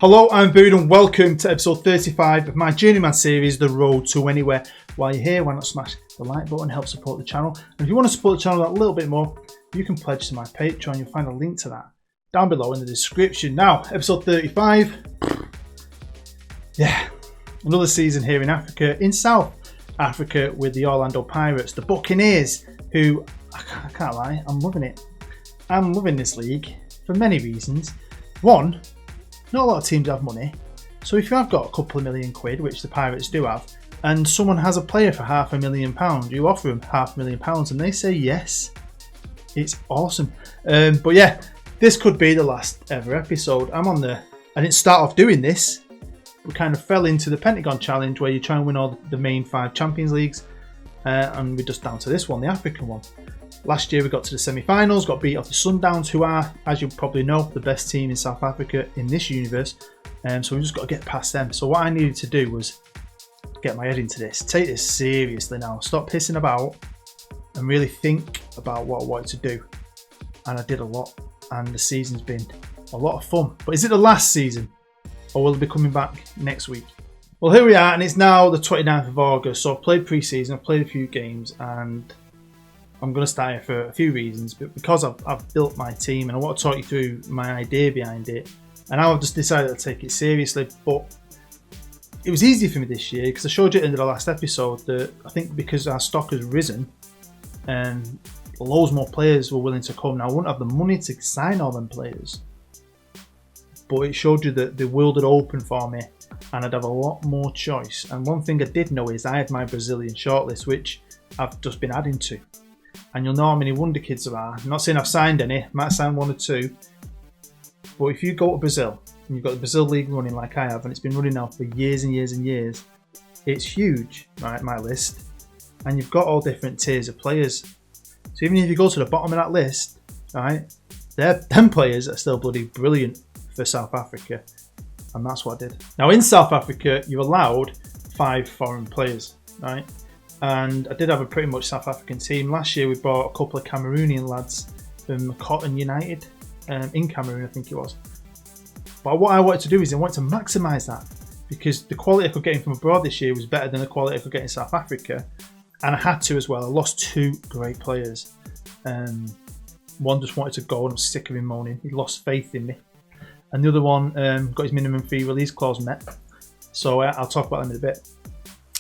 Hello, I'm Bood and welcome to episode 35 of my Journeyman series, The Road to Anywhere. While you're here, why not smash the like button, help support the channel. And if you want to support the channel a little bit more, you can pledge to my Patreon. You'll find a link to that down below in the description. Now, episode 35. Yeah, another season here in Africa, in South Africa with the Orlando Pirates, the Buccaneers, who, I can't lie, I'm loving it. I'm loving this league for many reasons. One, not a lot of teams have money, so if you have got a couple of £1,000,000, which the Pirates do have, and someone has a player for £500,000, you offer them £500,000 and they say yes. It's awesome. But yeah, this could be the last ever episode. I didn't start off doing this. We kind of fell into the Pentagon Challenge where you try and win all the main 5 Champions Leagues, and we're just down to this one, the African one. Last year we got to the semi-finals, got beat off the Sundowns, who are, as you probably know, the best team in South Africa in this universe. So we just got to get past them. So what I needed to do was get my head into this, take this seriously now, stop pissing about and really think about what I wanted to do. And I did a lot, and the season's been a lot of fun. But is it the last season, or will it be coming back next week? Well, here we are, and it's now the 29th of August. So I've played pre-season, I've played a few games, and I'm going to start here for a few reasons, but because I've built my team and I want to talk you through my idea behind it, and now I've just decided to take it seriously. But it was easy for me this year because I showed you at the end of the last episode that I think because our stock has risen and loads more players were willing to come. Now I wouldn't have the money to sign all them players, but it showed you that the world had opened for me and I'd have a lot more choice. And one thing I did know is I had my Brazilian shortlist, which I've just been adding to. And you'll know how many wonder kids there are. I'm not saying I've signed any, might sign 1 or 2. But if you go to Brazil, and you've got the Brazil League running like I have, and it's been running now for years and years and years, it's huge, right, my list. And you've got all different tiers of players. So even if you go to the bottom of that list, right, them players are still bloody brilliant for South Africa. And that's what I did. Now in South Africa, you're allowed 5 foreign players, right? And I did have a pretty much South African team. Last year we brought a couple of Cameroonian lads from Cotton United, in Cameroon I think it was. But what I wanted to do is I wanted to maximise that, because the quality I could get in from abroad this year was better than the quality I could get in South Africa. And I had to as well. I lost 2 great players. One just wanted to go and I'm sick of him moaning. He lost faith in me. And the other one got his minimum fee release clause met. So I'll talk about them in a bit.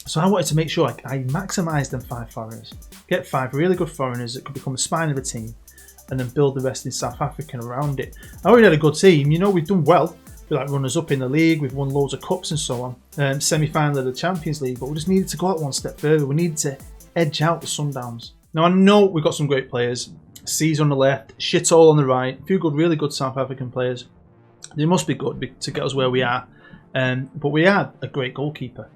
So I wanted to make sure I maximise them 5 foreigners, get 5 really good foreigners that could become the spine of the team, and then build the rest in South Africa around it. I already had a good team, you know, we've done well. We're like runners up in the league, we've won loads of cups and so on. Semi-final of the Champions League, but we just needed to go out one step further. We needed to edge out the Sundowns. Now I know we've got some great players. C's on the left, Shithole on the right, a few good, really good South African players. They must be good to get us where we are. But we had a great goalkeeper.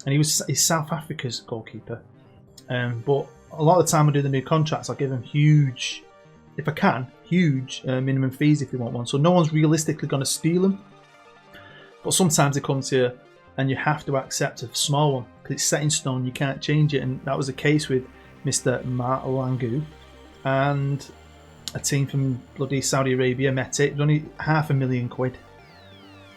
And he's South Africa's goalkeeper. But a lot of the time I do the new contracts, I'll give him huge, if I can, huge minimum fees if you want one. So no one's realistically going to steal them. But sometimes they come to you and you have to accept a small one because it's set in stone, you can't change it. And that was the case with Mr. Langu and a team from bloody Saudi Arabia met it. It was only £500,000.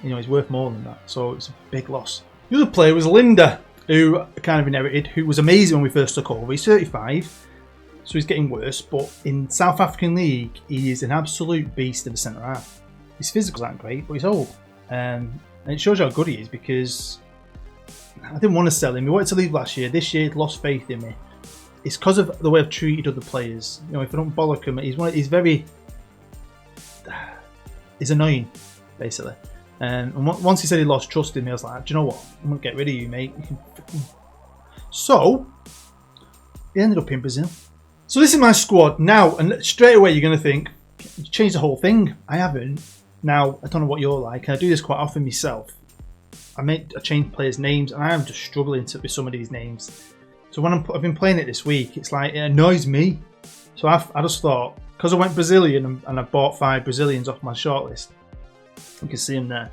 You know, he's worth more than that. So it's a big loss. The other player was Linda, who kind of inherited, who was amazing when we first took over. He's 35, so he's getting worse, but in South African League, he is an absolute beast in the centre half. His physicals aren't great, but he's old. And it shows you how good he is, because I didn't want to sell him. He wanted to leave last year. This year, he'd lost faith in me. It's because of the way I've treated other players. You know, if I don't bollock him, he's annoying, basically. And once he said he lost trust in me, I was like, do you know what? I'm going to get rid of you, mate. So, he ended up in Brazil. So this is my squad now, and straight away you're going to think, you changed the whole thing. I haven't. Now, I don't know what you're like, and I do this quite often myself. I change players' names, and I am just struggling with some of these names. So when I've been playing it this week, it's like, it annoys me. So I just thought, because I went Brazilian and I bought 5 Brazilians off my shortlist, you can see them there.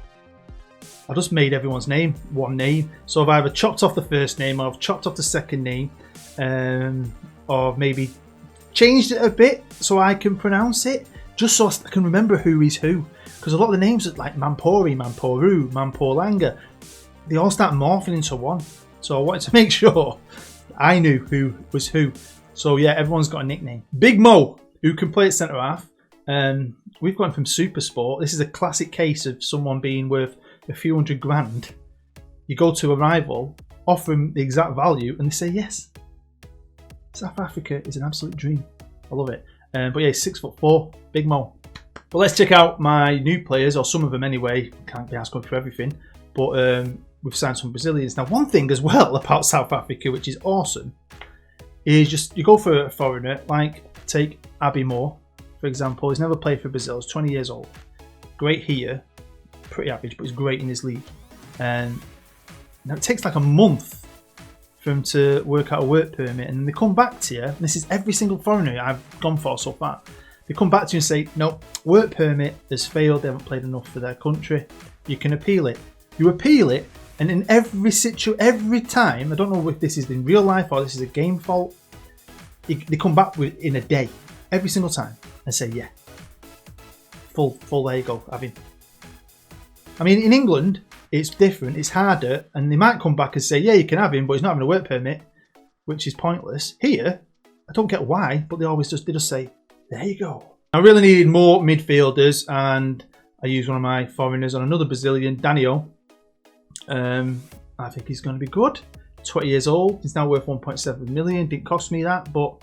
I just made everyone's name one name. So I've either chopped off the first name, or I've chopped off the second name, or maybe changed it a bit so I can pronounce it, just so I can remember who is who. Because a lot of the names are like Mampori, Mamporu, Mampolanga. They all start morphing into one. So I wanted to make sure I knew who was who. So yeah, everyone's got a nickname. Big Mo, who can play at centre half. We've got him from Super Sport. This is a classic case of someone being worth a few £100,000. You go to a rival, offer them the exact value, and they say yes. South Africa is an absolute dream. I love it. But yeah, he's 6'4", Big Mo. But let's check out my new players, or some of them anyway. Can't be asked going through everything. But we've signed some Brazilians. Now, one thing as well about South Africa, which is awesome, is just you go for a foreigner, like take Abby Moore, for example. He's never played for Brazil. He's 20 years old. Great here. Pretty average, but he's great in his league. Now, it takes like a month for him to work out a work permit, and they come back to you. And this is every single foreigner I've gone for so far. They come back to you and say, no, work permit has failed. They haven't played enough for their country. You can appeal it. You appeal it, and in every time, I don't know if this is in real life or this is a game fault, they come back with in a day, every single time, and say, yeah, full there you go, have him. I mean, in England, it's different, it's harder, and they might come back and say, yeah, you can have him, but he's not having a work permit, which is pointless. Here, I don't get why, but they just say, there you go. I really needed more midfielders, and I used one of my foreigners on another Brazilian, Daniel. I think he's going to be good. 20 years old, he's now worth 1.7 million. Didn't cost me that, but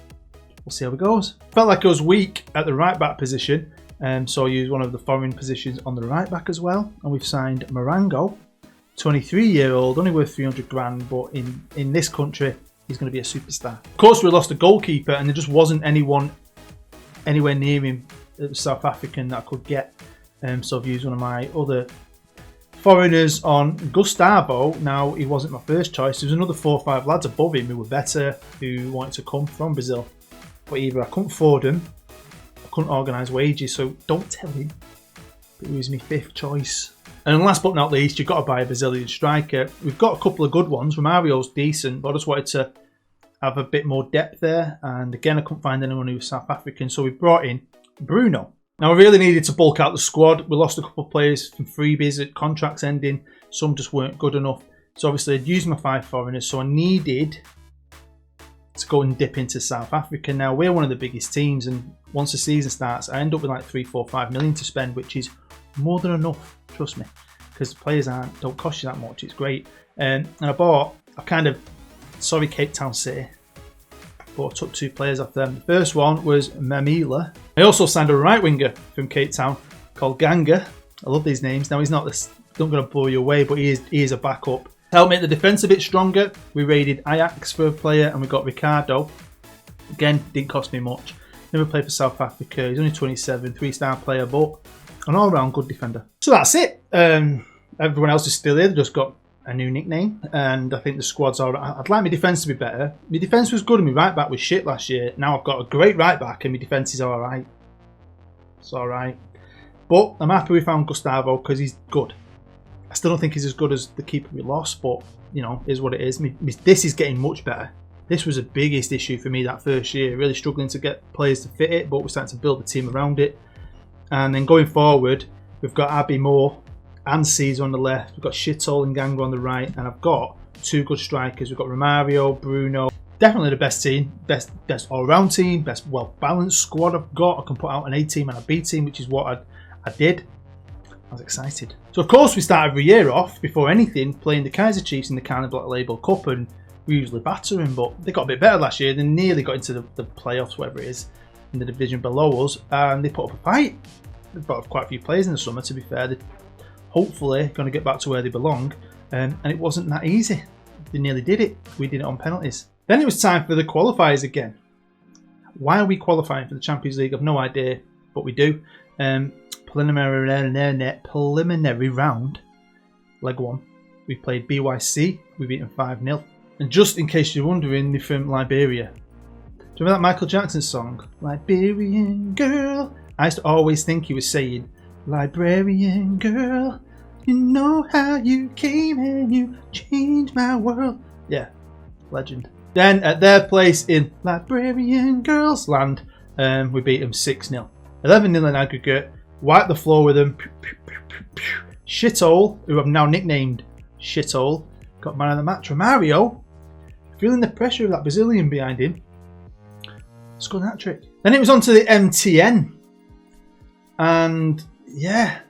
we'll see how it goes. Felt like I was weak at the right back position, so I used one of the foreign positions on the right back as well. And we've signed Marango, 23-year-old, only worth 300,000, but in this country, he's going to be a superstar. Of course, we lost a goalkeeper, and there just wasn't anyone anywhere near him, South African, that I could get. So I've used one of my other foreigners on Gustavo. Now, he wasn't my first choice. There was another 4 or 5 lads above him who were better, who wanted to come from Brazil. But either I couldn't afford them, I couldn't organise wages, so don't tell him. But he was my 5th choice. And last but not least, you've got to buy a Brazilian striker. We've got a couple of good ones. Romario's decent, but I just wanted to have a bit more depth there. And again, I couldn't find anyone who was South African, so we brought in Bruno. Now, I really needed to bulk out the squad. We lost a couple of players from freebies at contracts ending. Some just weren't good enough. So obviously, I'd used my 5 foreigners, so I needed to go and dip into South Africa. Now, we're one of the biggest teams, and once the season starts, I end up with like 3, 4, 5 million to spend, which is more than enough, trust me, because the players don't cost you that much. It's great. And sorry, Cape Town City, but I took 2 players off them. The first one was Mamila. I also signed a right winger from Cape Town called Ganga. I love these names. Now, he's not this, don't going to blow you away, but he is a backup. To help make the defence a bit stronger, we raided Ajax for a player, and we got Ricardo. Again, didn't cost me much. Never played for South Africa. He's only 27, 3-star player, but an all-round good defender. So that's it. Everyone else is still here. They've just got a new nickname, and I think the squad's alright. I'd like my defence to be better. My defence was good and my right back was shit last year. Now I've got a great right back and my defence is alright. It's alright. But I'm happy we found Gustavo because he's good. I still don't think he's as good as the keeper we lost, but you know, is what it is. This is getting much better. This was the biggest issue for me that first year, really struggling to get players to fit it, but we're starting to build a team around it. And then going forward, we've got Abby Moore and Caesar on the left. We've got Shitol and Ganga on the right, and I've got 2 good strikers. We've got Romario, Bruno. Definitely the best team, best all-round team, best well-balanced squad I've got. I can put out an A team and a B team, which is what I did. I was excited. So of course we start every year off, before anything, playing the Kaiser Chiefs in the Carling Black Label Cup, and we usually batter them, but they got a bit better last year. They nearly got into the playoffs, whatever it is, in the division below us, and they put up a fight. They've brought quite a few players in the summer, to be fair. They're hopefully going to get back to where they belong, and it wasn't that easy. They nearly did it. We did it on penalties. Then it was time for the qualifiers again. Why are we qualifying for the Champions League? I've no idea, but we do. Preliminary round, leg 1. We played BYC. We beat them 5-0. And just in case you're wondering, they're from Liberia. Do you remember that Michael Jackson song? Liberian girl. I used to always think he was saying, Librarian girl, you know how you came and you changed my world. Yeah, legend. Then at their place in Librarian Girls Land, we beat them 6-0. 11-0 in aggregate. Wipe the floor with them. Shithole, who I've now nicknamed Shithole, got man of the match. Romario, feeling the pressure of that Brazilian behind him, scored that trick. Then it was on to the MTN. And yeah,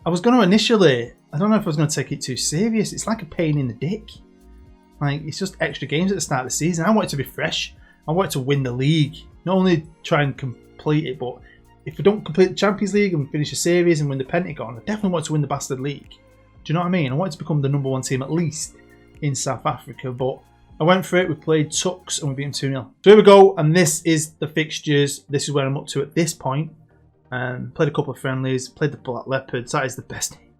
I was going to initially, I don't know if I was going to take it too serious. It's like a pain in the dick. Like, it's just extra games at the start of the season. I want it to be fresh. I want it to win the league. Not only try and complete it, but if we don't complete the Champions League and finish the series and win the Pentagon, I definitely want to win the bastard league. Do you know what I mean? I want it to become the #1 team at least in South Africa. But I went for it. We played Tuks and we beat them 2-0. So here we go. And this is the fixtures. This is where I'm up to at this point. Played a couple of friendlies. Played the Black Leopards. That is the best name.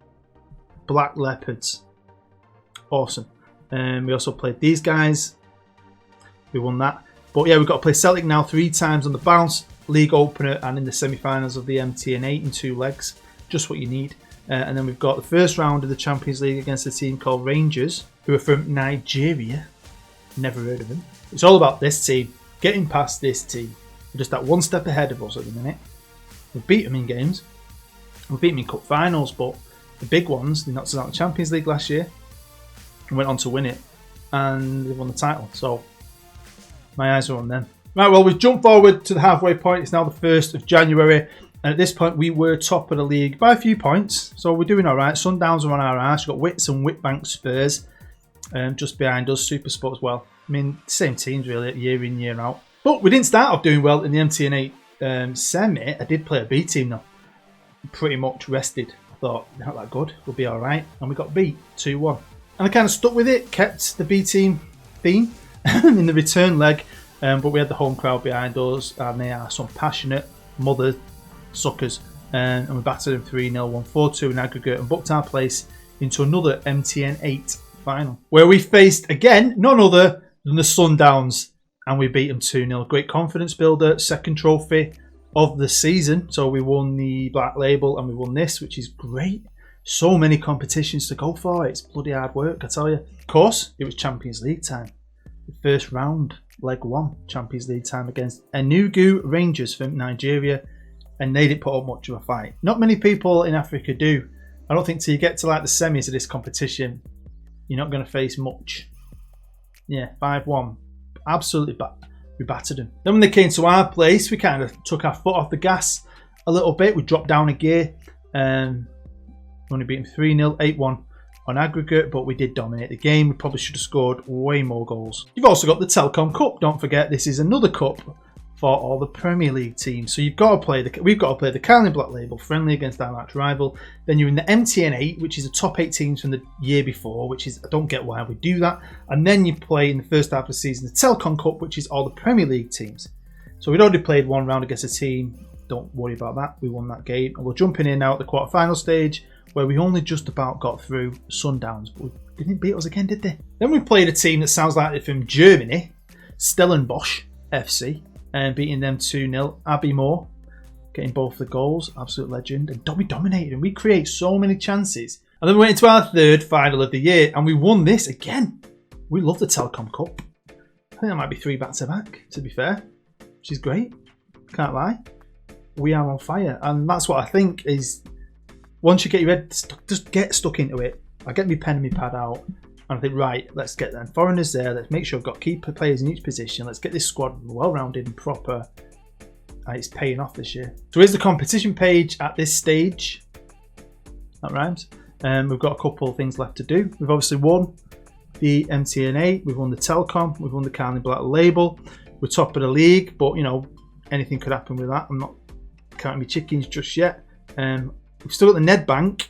Black Leopards. Awesome. We also played these guys. We won that. But yeah, we've got to play Celtic now 3 times on the bounce, league opener, and in the semi-finals of the MTN8 in 2 legs. Just what you need. And then we've got the first round of the Champions League against a team called Rangers, who are from Nigeria. Never heard of them. It's all about this team. Getting past this team. They're just that one step ahead of us at the minute. We've beat them in games. We've beat them in cup finals, but the big ones, they knocked us out of the Champions League last year and went on to win it, and they won the title. So my eyes are on them. Right, well, we've jumped forward to the halfway point. It's now the 1st of January, and at this point we were top of the league by a few points, so we're doing all right. Sundowns are on our arse. We've got Wits and Whitbank Spurs just behind us. Supersport as well. I mean, same teams really, year in, year out. But we didn't start off doing well in the MTN8 semi. I did play a B team though. Pretty much rested. I thought, not that good, we'll be all right, and we got beat 2-1. And I kind of stuck with it, kept the B team theme in the return leg, but we had the home crowd behind us, and they are some passionate mother suckers, and we battered them 3-0, won 4-2 in aggregate, and booked our place into another MTN8 final, where we faced again none other than the Sundowns, and we beat them 2-0. Great confidence builder, second trophy of the season. So we won the Black Label and we won this, which is great. So many competitions to go for. It's bloody hard work, I tell you. Of course, it was Champions League time. The first round, leg 1, Champions League time against Enugu Rangers from Nigeria, and they didn't put up much of a fight. Not many people in Africa do. I don't think till you get to like the semis of this competition, you're not going to face much. Yeah, 5-1. Absolutely we battered them. Then when they came to our place, we kind of took our foot off the gas a little bit. We dropped down a gear. Only beat them 3-0, 8-1 on aggregate, but we did dominate the game. We probably should have scored way more goals. You've also got the Telkom Cup. Don't forget, this is another cup for all the Premier League teams. So you've got to play we've got to play the Carling Black Label friendly against our arch rival. Then you're in the MTN8, which is the top 8 teams from the year before, which is, I don't get why we do that. And then you play in the first half of the season the Telkom Cup, which is all the Premier League teams. So we'd already played 1 round against a team. Don't worry about that. We won that game. And we're jumping in now at the quarter-final stage, where we only just about got through Sundowns, but they didn't beat us again, did they? Then we played a team that sounds like they're from Germany, Stellenbosch FC, and beating them 2-0. Abby Moore getting both the goals, absolute legend, and we dominated, and we create so many chances. And then we went into our 3rd final of the year, and we won this again. We love the Telkom Cup. I think that might be 3 back-to-back, to be fair, which is great. Can't lie. We are on fire, and that's what I think is, once you get your head stuck, just get stuck into it. I get my pen and my pad out, and I think, right, let's get them foreigners there. Let's make sure we've got key players in each position. Let's get this squad well-rounded and proper. And it's paying off this year. So here's the competition page at this stage. That rhymes. We've got a couple of things left to do. We've obviously won the MTN8. We've won the Telkom. We've won the Carling Black Label. We're top of the league, but, you know, anything could happen with that. I'm not counting my chickens just yet. We've still got the Nedbank,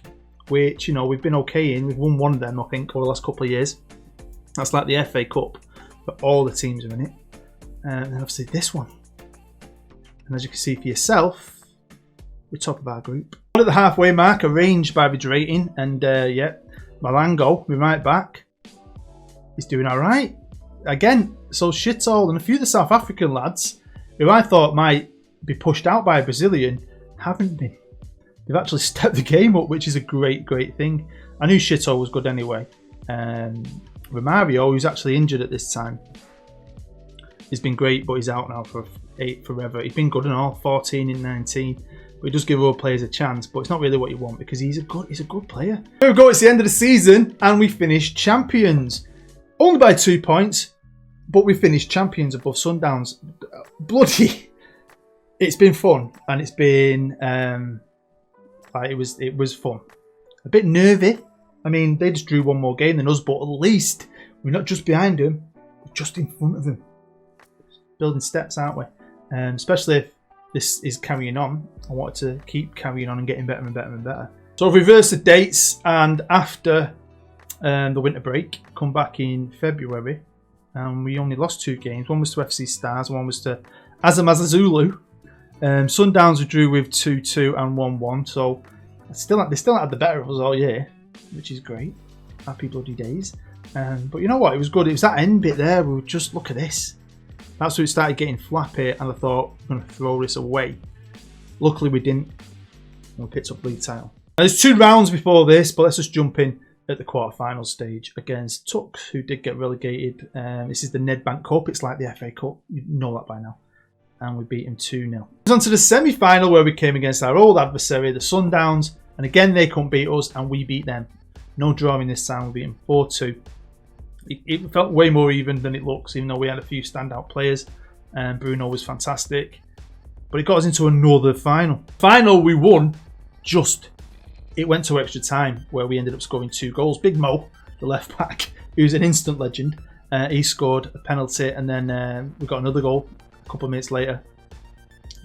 which, you know, we've been okay in. We've won 1 of them, I think, over the last couple of years. That's like the FA Cup, but all the teams are in it. And then obviously this one. And as you can see for yourself, we're top of our group. At the halfway mark, arranged by the rating, and yeah, Malango, we're right back. He's doing all right. Again, so shithole, and a few of the South African lads, who I thought might be pushed out by a Brazilian, haven't been. They've actually stepped the game up, which is a great thing. I knew Shito was good anyway. Romario, who's actually injured at this time, he's been great, but he's out now for forever. He's been good and all, 14 in 19. but he does give other players a chance. But it's not really what you want because he's a good player. Here we go. It's the end of the season, and we finished champions, only by 2 points, but we finished champions above Sundowns. Bloody, it's been fun, and it's been it was fun. A bit nervy. I mean, they just drew one more game than us, but at least we're not just behind them, we're just in front of them. Building steps, aren't we? Especially if this is carrying on. I wanted to keep carrying on and getting better and better and better. So I've reversed the dates, and after the winter break, come back in February, and we only lost 2 games. One was to FC Stars, one was to Azamazazulu. Sundowns we drew with 2-2 and 1-1, so they still had the better of us all year, which is great. Happy bloody days. But you know what? It was good. It was that end bit there. We were just, look at this. That's when it started getting flappy, and I thought, I'm going to throw this away. Luckily, we didn't. We picked up league title. Now, there's 2 rounds before this, but let's just jump in at the quarterfinal stage against Tuks, who did get relegated. This is the Nedbank Cup. It's like the FA Cup. You know that by now. And we beat him 2-0. On to the semi-final, where we came against our old adversary, the Sundowns. And again, they couldn't beat us, and we beat them. No drawing this time. We beat them 4-2. It felt way more even than it looks, even though we had a few standout players. Bruno was fantastic. But it got us into another final. Final, we won just. It went to extra time, where we ended up scoring 2 goals. Big Mo, the left back, who's an instant legend, he scored a penalty, and then we got another goal a couple of minutes later.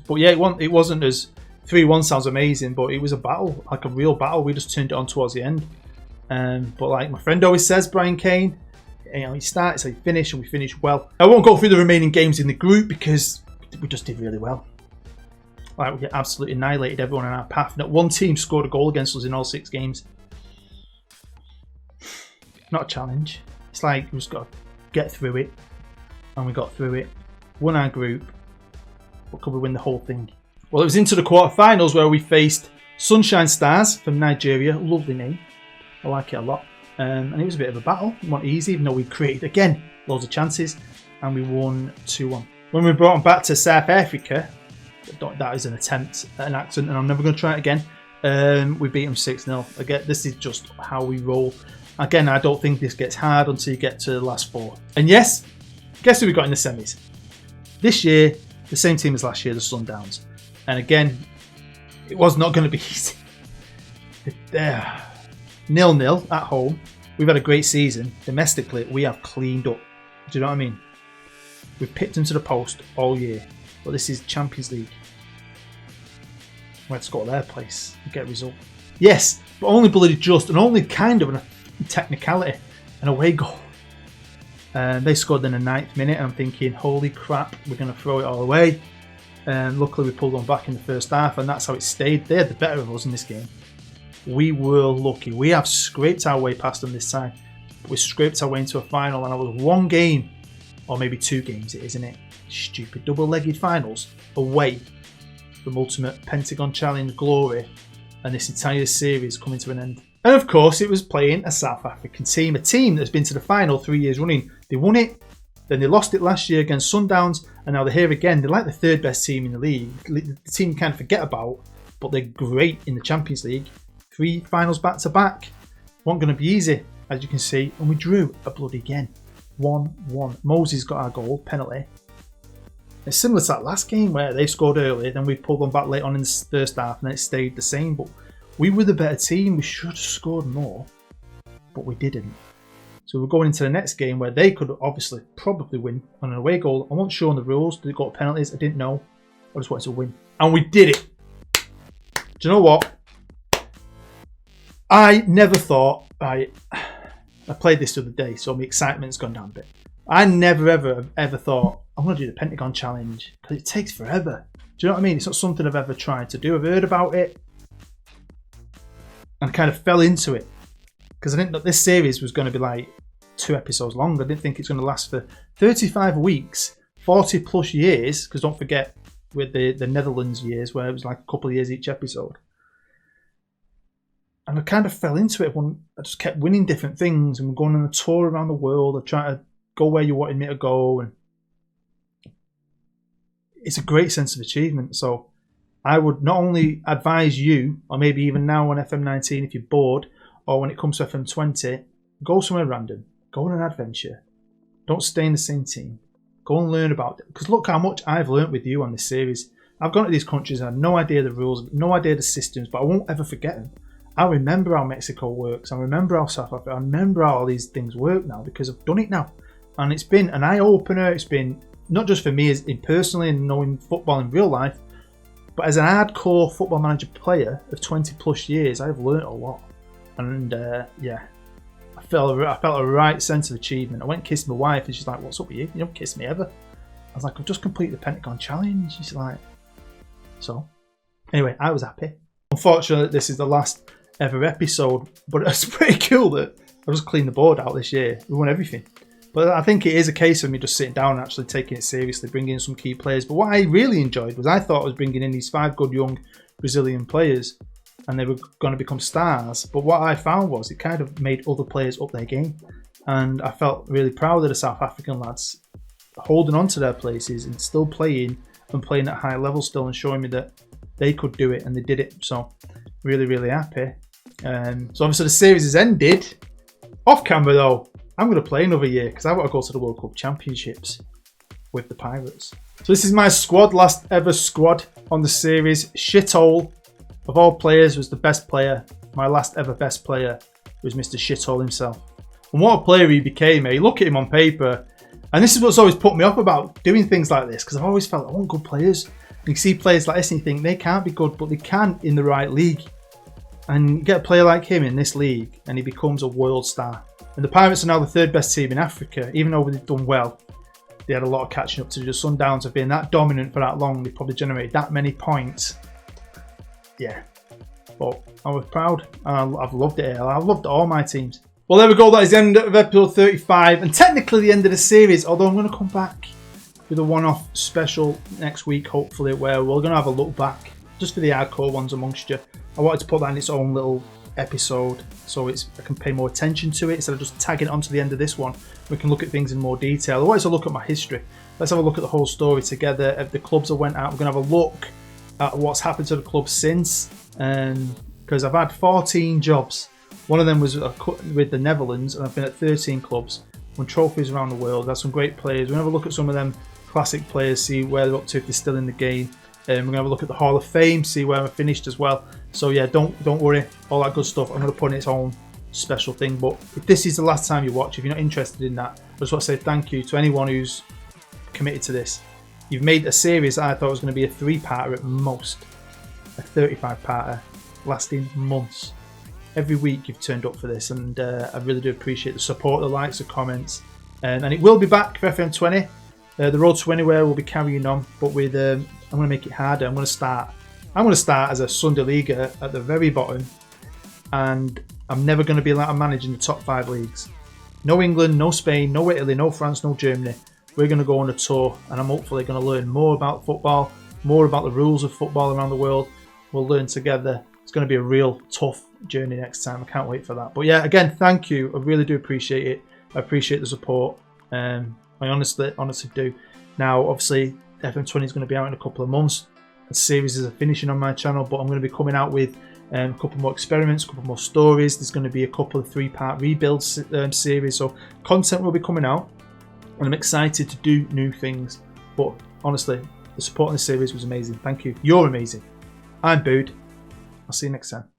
But yeah, it wasn't as 3-1 sounds amazing, but it was a battle, like a real battle. We just turned it on towards the end. But like my friend always says, Brian Kane, you know, you start, so you finish, and we finished well. I won't go through the remaining games in the group because we just did really well. Like, we absolutely annihilated everyone on our path. Not one team scored a goal against us in all 6 games. Not a challenge. It's like we just got to get through it, and we got through it. Won our group, but could we win the whole thing? Well, it was into the quarterfinals where we faced Sunshine Stars from Nigeria. Lovely name. I like it a lot. And it was a bit of a battle. Not easy, even though we created, again, loads of chances. And we won 2-1. When we brought them back to South Africa, that is an attempt at an accent, and I'm never going to try it again. We beat them 6-0. Again, this is just how we roll. Again, I don't think this gets hard until you get to the last 4. And yes, guess who we got in the semis? This year, the same team as last year, the Sundowns. And again, it was not going to be easy. 0-0 at home. We've had a great season. Domestically, we have cleaned up. Do you know what I mean? We've picked them to the post all year. But this is Champions League. Let's go to their place and get a result. Yes, but only bloody just, and only kind of a technicality, an away goal. They scored in the 9th minute, and I'm thinking, holy crap, we're going to throw it all away. Luckily, we pulled one back in the first half, and that's how it stayed. They had the better of us in this game. We were lucky. We have scraped our way past them this time. We scraped our way into a final, and I was 1 game, or maybe 2 games, isn't it? Stupid double-legged finals away from Ultimate Pentagon Challenge glory, and this entire series coming to an end. And of course, it was playing a South African team, a team that's been to the final 3 years running. They won it, then they lost it last year against Sundowns, and now they're here again. They're like the 3rd best team in the league. The team you kind of forget about, but they're great in the Champions League. 3 finals back to back. Wasn't going to be easy, as you can see, and we drew a bloody again. 1-1. Moses got our goal, penalty. It's similar to that last game where they scored early, then we pulled them back late on in the first half, and then it stayed the same. But we were the better team. We should have scored more, but we didn't. So we're going into the next game where they could obviously probably win on an away goal. I wasn't sure on the rules. Did it go to penalties? I didn't know. I just wanted to win, and we did it. Do you know what? I never thought I played this the other day, so my excitement's gone down a bit. I never ever thought I'm going to do the Pentagon Challenge because it takes forever. Do you know what I mean? It's not something I've ever tried to do. I've heard about it and kind of fell into it because I didn't know this series was going to be like 2 episodes long. I didn't think it's going to last for 35 weeks, 40 plus years, because don't forget with the Netherlands years where it was like a couple of years each episode. And I kind of fell into it when I just kept winning different things and going on a tour around the world. I tried to go where you wanted me to go, and it's a great sense of achievement. So I would not only advise you, or maybe even now on FM19 if you're bored, or when it comes to FM20, go somewhere random. Go on an adventure. Don't stay in the same team. Go and learn about it. Because look how much I've learned with you on this series. I've gone to these countries and I have no idea the rules, no idea the systems, but I won't ever forget them. I remember how Mexico works. I remember how South Africa, I remember how all these things work now because I've done it now. And it's been an eye-opener. It's been not just for me as in personally and knowing football in real life, but as an hardcore Football Manager player of 20 plus years, I've learned a lot. And yeah, I felt a right sense of achievement. I went and kissed my wife and she's like, "What's up with you? You don't kiss me ever." I was like, "I've just completed the Pentagon Challenge." She's like, "So?" Anyway, I was happy. Unfortunately, this is the last ever episode, but it's pretty cool that I just cleaned the board out this year. We won everything. But I think it is a case of me just sitting down and actually taking it seriously, bringing in some key players. But what I really enjoyed was I thought I was bringing in these 5 good young Brazilian players and they were going to become stars. But what I found was it kind of made other players up their game. And I felt really proud of the South African lads holding on to their places and still playing and playing at high level still and showing me that they could do it and they did it. So really, really happy. So obviously the series has ended. Off camera though, I'm going to play another year because I've got to go to the World Cup Championships with the Pirates. So this is my squad, last ever squad on the series. Shithole, of all players, was the best player. My last ever best player was Mr. Shithole himself. And what a player he became. You look at him on paper, and this is what's always put me off about doing things like this because I've always felt I want good players. And you see players like this and you think they can't be good, but they can in the right league. And you get a player like him in this league and he becomes a world star. And the Pirates are now the 3rd best team in Africa. Even though they've done well, they had a lot of catching up to do. The Sundowns have been that dominant for that long. They probably generated that many points. Yeah. But I was proud. And I've loved it here. I've loved all my teams. Well, there we go. That is the end of episode 35. And technically the end of the series. Although I'm going to come back with a one-off special next week, hopefully, where we're going to have a look back. Just for the hardcore ones amongst you. I wanted to put that in its own little episode so I can pay more attention to it instead of just tagging it onto the end of this one. We can look at things in more detail. I wanted to look at my history. Let's have a look at the whole story together of the clubs I went out. We're going to have a look at what's happened to the club since, because I've had 14 jobs. One of them was with the Netherlands, and I've been at 13 clubs, won trophies around the world, had some great players. We're going to have a look at some of them classic players, see where they're up to if they're still in the game. We're going to have a look at the Hall of Fame, see where I finished as well. So yeah, don't worry, all that good stuff. I'm going to put in its own special thing. But if this is the last time you watch, if you're not interested in that, I just want to say thank you to anyone who's committed to this. You've made a series that I thought was going to be a 3-parter at most, a 35-parter, lasting months. Every week you've turned up for this, and I really do appreciate the support, the likes, the comments. And it will be back for FM20. The Road to Anywhere will be carrying on, but with I'm going to make it harder. I'm going to start as a Sunday Leaguer at the very bottom, and I'm never going to be allowed to manage in the top 5 leagues. No England, no Spain, no Italy, no France, no Germany. We're going to go on a tour, and I'm hopefully going to learn more about football, more about the rules of football around the world. We'll learn together. It's going to be a real tough journey next time. I can't wait for that. But yeah, again, thank you. I really do appreciate it. I appreciate the support. I honestly do. Now, obviously, FM20 is going to be out in a couple of months. The series is finishing on my channel, but I'm going to be coming out with a couple more experiments, a couple more stories. There's going to be a couple of 3-part rebuild series, so content will be coming out, and I'm excited to do new things. But honestly, the support in the series was amazing. Thank you. You're amazing. I'm Bood. I'll see you next time.